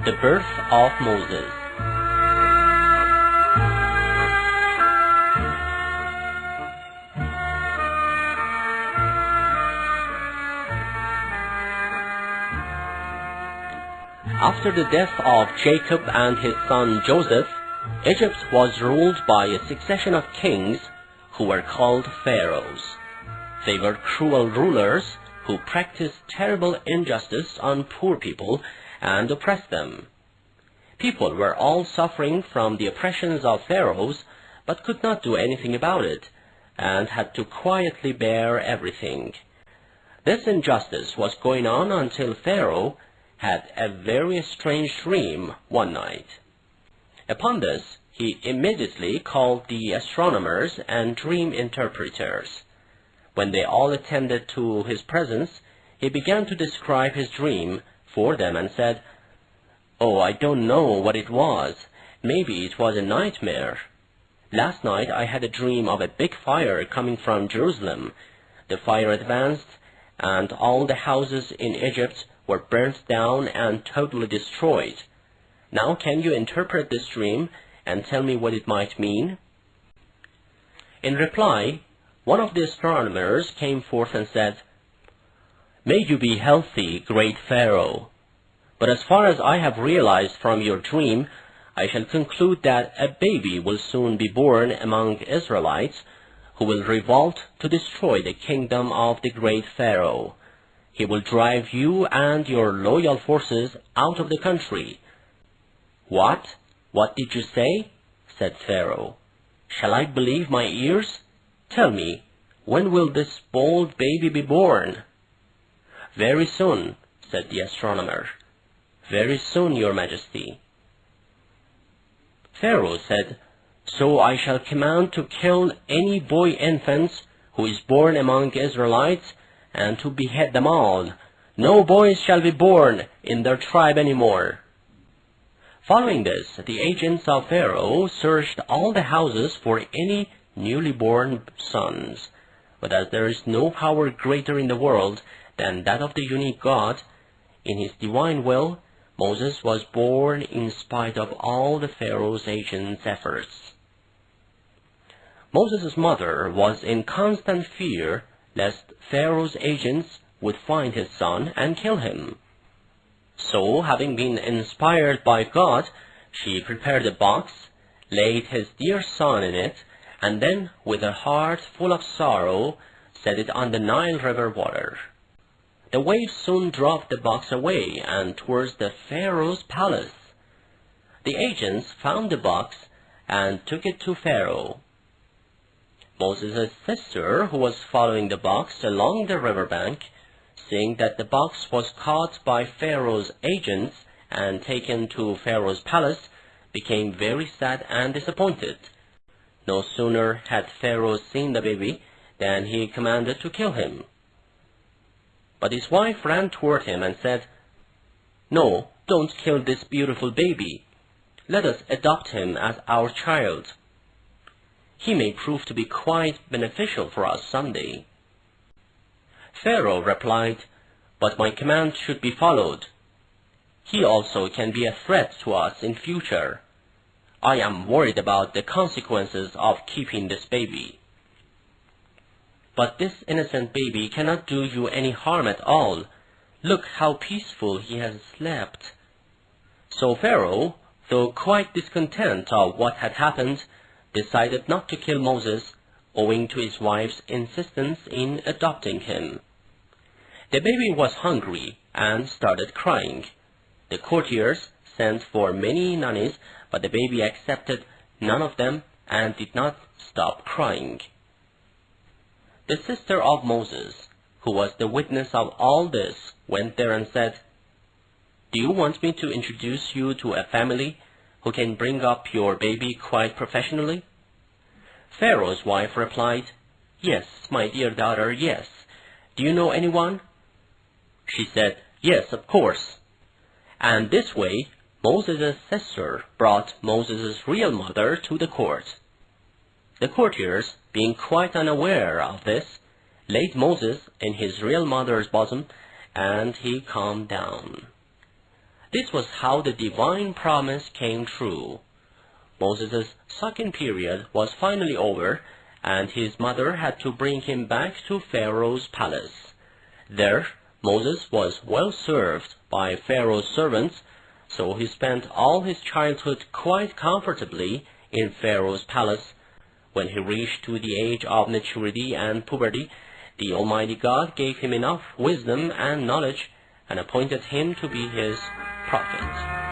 The birth of Moses. After the death of Jacob and his son Joseph, Egypt was ruled by a succession of kings who were called pharaohs. They were cruel rulers who practiced terrible injustice on poor people and oppressed them. People were all suffering from the oppressions of pharaohs, but could not do anything about it, and had to quietly bear everything. This injustice was going on until Pharaoh had a very strange dream one night. Upon this, he immediately called the astronomers and dream interpreters. When they all attended to his presence, he began to describe his dream for them and said, "Oh, I don't know what it was. Maybe it was a nightmare. Last night I had a dream of a big fire coming from Jerusalem. The fire advanced, and all the houses in Egypt were burnt down and totally destroyed. Now can you interpret this dream and tell me what it might mean?" In reply, one of the astronomers came forth and said, "May you be healthy, great Pharaoh. But as far as I have realized from your dream, I shall conclude that a baby will soon be born among Israelites who will revolt to destroy the kingdom of the great Pharaoh. He will drive you and your loyal forces out of the country." "What? What did you say?" said Pharaoh. "Shall I believe my ears? Tell me, when will this bold baby be born?" "Very soon," said the astronomer. "Very soon, your Majesty." Pharaoh said, "So I shall command to kill any boy infants who is born among Israelites, and to behead them all. No boys shall be born in their tribe any more." Following this, the agents of Pharaoh searched all the houses for any newly born sons. But as there is no power greater in the world than that of the unique God, in his divine will, Moses was born in spite of all the Pharaoh's agents' efforts. Moses' mother was in constant fear lest Pharaoh's agents would find his son and kill him. So, having been inspired by God, she prepared a box, laid his dear son in it, and then, with a heart full of sorrow, set it on the Nile River water. The waves soon drove the box away and towards the Pharaoh's palace. The agents found the box and took it to Pharaoh. Moses' sister, who was following the box along the riverbank, seeing that the box was caught by Pharaoh's agents and taken to Pharaoh's palace, became very sad and disappointed. No sooner had Pharaoh seen the baby than he commanded to kill him. But his wife ran toward him and said, "No, don't kill this beautiful baby. Let us adopt him as our child. He may prove to be quite beneficial for us someday." Pharaoh replied, "But my command should be followed. He also can be a threat to us in future. I am worried about the consequences of keeping this baby." "But this innocent baby cannot do you any harm at all. Look how peaceful he has slept." So Pharaoh, though quite discontent of what had happened, decided not to kill Moses, owing to his wife's insistence in adopting him. The baby was hungry and started crying. The courtiers sent for many nannies, but the baby accepted none of them and did not stop crying. The sister of Moses, who was the witness of all this, went there and said, "Do you want me to introduce you to a family who can bring up your baby quite professionally?" Pharaoh's wife replied, "Yes, my dear daughter, yes. Do you know anyone?" She said, "Yes, of course." And this way, Moses' sister brought Moses' real mother to the court. The courtiers, being quite unaware of this, laid Moses in his real mother's bosom, and he calmed down. This was how the divine promise came true. Moses' sucking period was finally over, and his mother had to bring him back to Pharaoh's palace. There, Moses was well served by Pharaoh's servants, so he spent all his childhood quite comfortably in Pharaoh's palace. When he reached to the age of maturity and puberty, the Almighty God gave him enough wisdom and knowledge and appointed him to be his prophet.